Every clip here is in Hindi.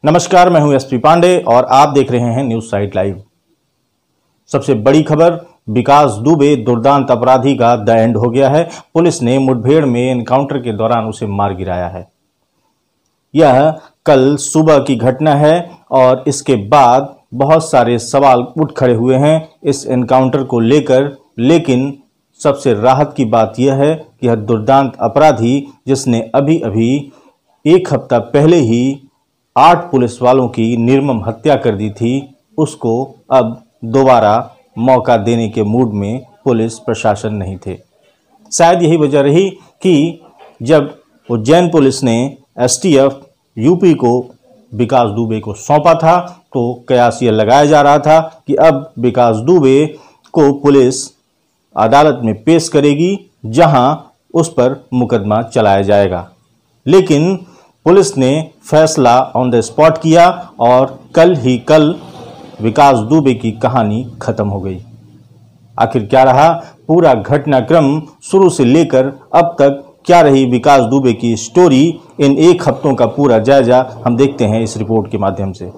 नमस्कार, मैं हूं एसपी पांडे और आप देख रहे हैं न्यूज साइट लाइव। सबसे बड़ी खबर, विकास दुबे दुर्दांत अपराधी का द एंड हो गया है। पुलिस ने मुठभेड़ में एनकाउंटर के दौरान उसे मार गिराया है। यह कल सुबह की घटना है और इसके बाद बहुत सारे सवाल उठ खड़े हुए हैं इस एनकाउंटर को लेकर। लेकिन सबसे राहत की बात यह है कि यह दुर्दांत अपराधी, जिसने अभी अभी एक हफ्ता पहले ही 8 पुलिस वालों की निर्मम हत्या कर दी थी, उसको अब दोबारा मौका देने के मूड में पुलिस प्रशासन नहीं थे। शायद यही वजह रही कि जब उज्जैन पुलिस ने एसटीएफ यूपी को विकास दुबे को सौंपा था तो कयास यह लगाया जा रहा था कि अब विकास दुबे को पुलिस अदालत में पेश करेगी, जहां उस पर मुकदमा चलाया जाएगा। लेकिन पुलिस ने फैसला ऑन द स्पॉट किया और कल विकास दुबे की कहानी खत्म हो गई। आखिर क्या रहा पूरा घटनाक्रम, शुरू से लेकर अब तक क्या रही विकास दुबे की स्टोरी, इन 1 हफ्तों का पूरा जायजा हम देखते हैं इस रिपोर्ट के माध्यम से।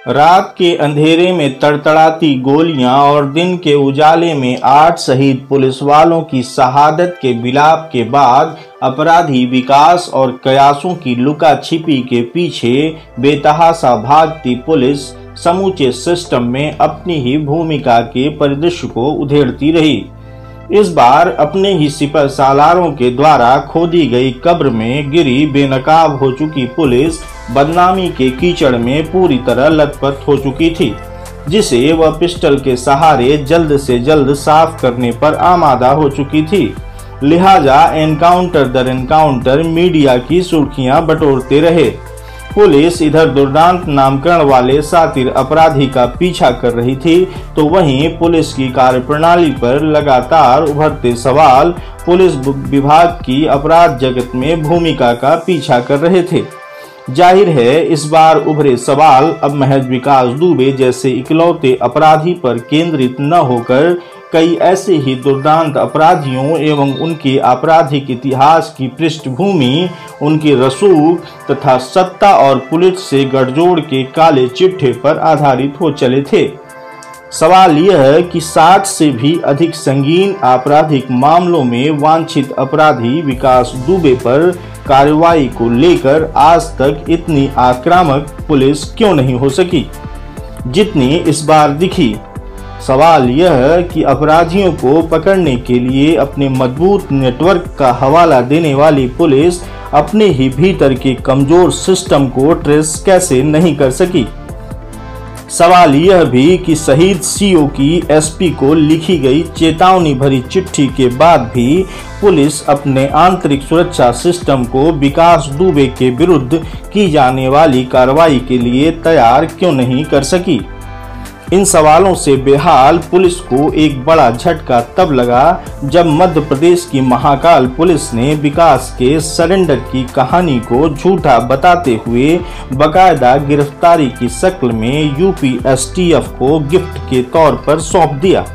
रात के अंधेरे में तड़तड़ाती गोलियां और दिन के उजाले में 8 शहीद पुलिस वालों की शहादत के विलाप के बाद अपराधी विकास और कयासों की लुका छिपी के पीछे बेतहाशा भागती पुलिस समूचे सिस्टम में अपनी ही भूमिका के परिदृश्य को उधेड़ती रही। इस बार अपने ही सिपह सालारों के द्वारा खोदी गई कब्र में गिरी बेनकाब हो चुकी पुलिस बदनामी के कीचड़ में पूरी तरह लथपथ हो चुकी थी, जिसे वह पिस्टल के सहारे जल्द से जल्द साफ करने पर आमादा हो चुकी थी। लिहाजा एनकाउंटर दर एनकाउंटर मीडिया की सुर्खियां बटोरते रहे। पुलिस इधर दुर्दांत नामकरण वाले शातिर अपराधी का पीछा कर रही थी, तो वहीं पुलिस की कार्यप्रणाली पर लगातार उभरते सवाल पुलिस विभाग की अपराध जगत में भूमिका का पीछा कर रहे थे। जाहिर है इस बार उभरे सवाल अब महज विकास दुबे जैसे इकलौते अपराधी पर केंद्रित न होकर कई ऐसे ही दुर्दांत अपराधियों एवं उनके आपराधिक इतिहास की पृष्ठभूमि, उनके रसूख तथा सत्ता और पुलिस से गठजोड़ के काले चिट्ठे पर आधारित हो चले थे। सवाल यह है कि 60 से भी अधिक संगीन आपराधिक मामलों में वांछित अपराधी विकास दुबे पर कार्रवाई को लेकर आज तक इतनी आक्रामक पुलिस क्यों नहीं हो सकी जितनी इस बार दिखी। सवाल यह है कि अपराधियों को पकड़ने के लिए अपने मजबूत नेटवर्क का हवाला देने वाली पुलिस अपने ही भीतर के कमजोर सिस्टम को ट्रेस कैसे नहीं कर सकी। सवाल यह भी कि शहीद सीओ की एसपी को लिखी गई चेतावनी भरी चिट्ठी के बाद भी पुलिस अपने आंतरिक सुरक्षा सिस्टम को विकास दुबे के विरुद्ध की जाने वाली कार्रवाई के लिए तैयार क्यों नहीं कर सकी। इन सवालों से बेहाल पुलिस को एक बड़ा झटका तब लगा जब मध्य प्रदेश की महाकाल पुलिस ने विकास के सरेंडर की कहानी को झूठा बताते हुए बकायदा गिरफ्तारी की शक्ल में यूपी एसटीएफ को गिफ्ट के तौर पर सौंप दिया।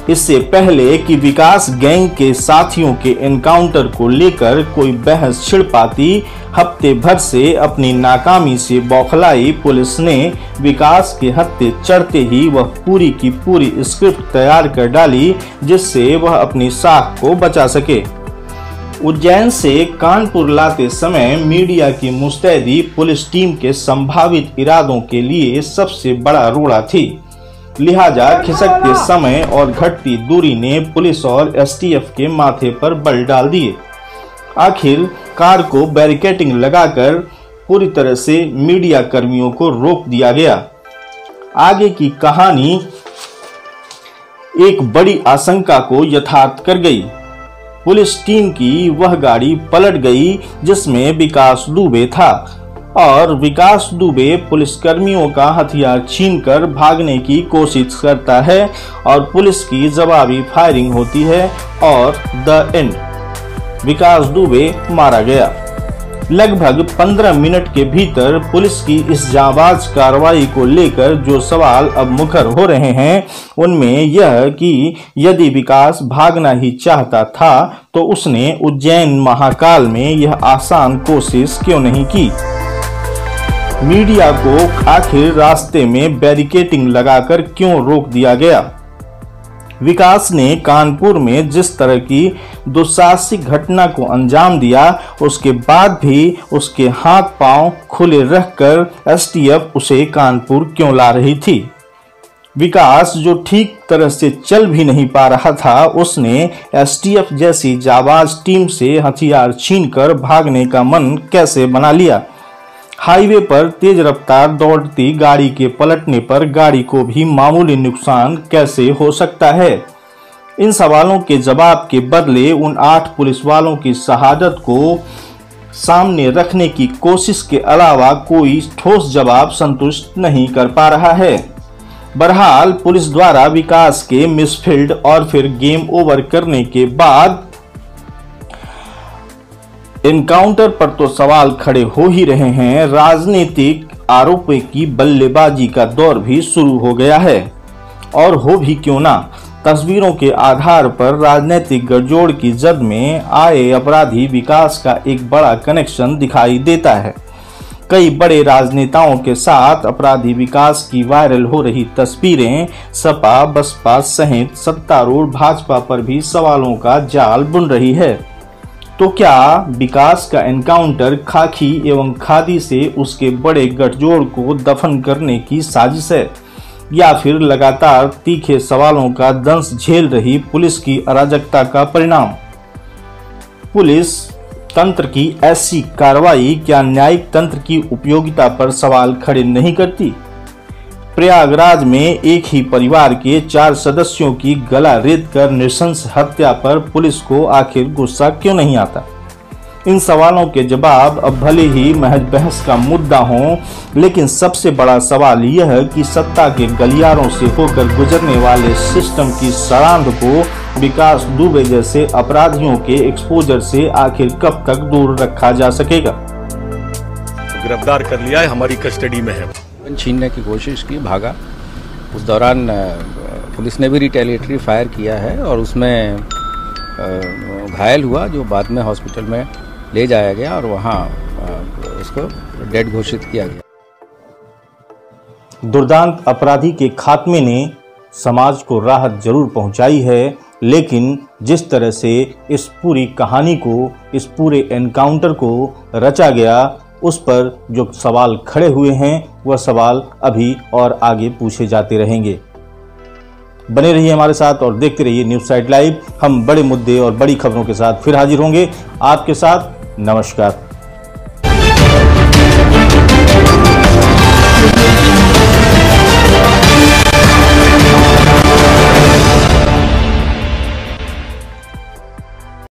इससे पहले कि विकास गैंग के साथियों के एनकाउंटर को लेकर कोई बहस छिड़ पाती, हफ्ते भर से अपनी नाकामी से बौखलाई पुलिस ने विकास के हत्थे चढ़ते ही वह पूरी की पूरी स्क्रिप्ट तैयार कर डाली, जिससे वह अपनी साख को बचा सके। उज्जैन से कानपुर लाते समय मीडिया की मुस्तैदी पुलिस टीम के संभावित इरादों के लिए सबसे बड़ा रोड़ा थी। लिहाजा खिसकते समय और घटती दूरी ने पुलिस और एसटीएफ के माथे पर बल डाल दिए। आखिर कार को बैरिकेडिंग लगाकर पूरी तरह से मीडिया कर्मियों को रोक दिया गया। आगे की कहानी एक बड़ी आशंका को यथार्थ कर गई। पुलिस टीम की वह गाड़ी पलट गई जिसमें विकास दुबे था और विकास दुबे पुलिसकर्मियों का हथियार छीनकर भागने की कोशिश करता है और पुलिस की जवाबी फायरिंग होती है और द एंड, विकास दुबे मारा गया। लगभग 15 मिनट के भीतर पुलिस की इस जांबाज कार्रवाई को लेकर जो सवाल अब मुखर हो रहे हैं उनमें यह कि यदि विकास भागना ही चाहता था तो उसने उज्जैन महाकाल में यह आसान कोशिश क्यों नहीं की। मीडिया को आखिर रास्ते में बैरिकेडिंग लगाकर क्यों रोक दिया गया। विकास ने कानपुर में जिस तरह की दुस्साहसिक घटना को अंजाम दिया उसके बाद भी उसके हाथ पांव खुले रखकर एसटीएफ उसे कानपुर क्यों ला रही थी। विकास जो ठीक तरह से चल भी नहीं पा रहा था उसने एसटीएफ जैसी जाबाज टीम से हथियार छीनकर भागने का मन कैसे बना लिया। हाईवे पर तेज रफ्तार दौड़ती गाड़ी के पलटने पर गाड़ी को भी मामूली नुकसान कैसे हो सकता है। इन सवालों के जवाब के बदले उन 8 पुलिस वालों की शहादत को सामने रखने की कोशिश के अलावा कोई ठोस जवाब संतुष्ट नहीं कर पा रहा है। बहरहाल पुलिस द्वारा विकास के मिसफील्ड और फिर गेम ओवर करने के बाद एनकाउंटर पर तो सवाल खड़े हो ही रहे हैं, राजनीतिक आरोपों की बल्लेबाजी का दौर भी शुरू हो गया है। और हो भी क्यों ना, तस्वीरों के आधार पर राजनीतिक गठजोड़ की जद में आए अपराधी विकास का एक बड़ा कनेक्शन दिखाई देता है। कई बड़े राजनेताओं के साथ अपराधी विकास की वायरल हो रही तस्वीरें सपा बसपा सहित सत्तारूढ़ भाजपा पर भी सवालों का जाल बुन रही है। तो क्या विकास का एनकाउंटर खाकी एवं खादी से उसके बड़े गठजोड़ को दफन करने की साजिश है, या फिर लगातार तीखे सवालों का दंश झेल रही पुलिस की अराजकता का परिणाम। पुलिस तंत्र की ऐसी कार्रवाई क्या न्यायिक तंत्र की उपयोगिता पर सवाल खड़े नहीं करती। प्रयागराज में एक ही परिवार के 4 सदस्यों की गला रेत कर नृशंस हत्या पर पुलिस को आखिर गुस्सा क्यों नहीं आता। इन सवालों के जवाब अब भले ही महज बहस का मुद्दा हो, लेकिन सबसे बड़ा सवाल यह है कि सत्ता के गलियारों से होकर गुजरने वाले सिस्टम की सड़ांध को विकास दुबे जैसे अपराधियों के एक्सपोजर से आखिर कब तक दूर रखा जा सकेगा। गिरफ्तार कर लिया है, हमारी कस्टडी में है। छीनने की कोशिश की, भागा। उस दौरान पुलिस ने भी रिटेलिएटरी फायर किया है और उसमें घायल हुआ, जो बाद में हॉस्पिटल में ले जाया गया और वहाँ उसको डेड घोषित किया गया। दुर्दांत अपराधी के खात्मे ने समाज को राहत जरूर पहुंचाई है, लेकिन जिस तरह से इस पूरी कहानी को, इस पूरे एनकाउंटर को रचा गया, उस पर जो सवाल खड़े हुए हैं वह सवाल अभी और आगे पूछे जाते रहेंगे। बने रहिए हमारे साथ और देखते रहिए न्यूज़ साइट लाइव। हम बड़े मुद्दे और बड़ी खबरों के साथ फिर हाजिर होंगे आपके साथ। नमस्कार।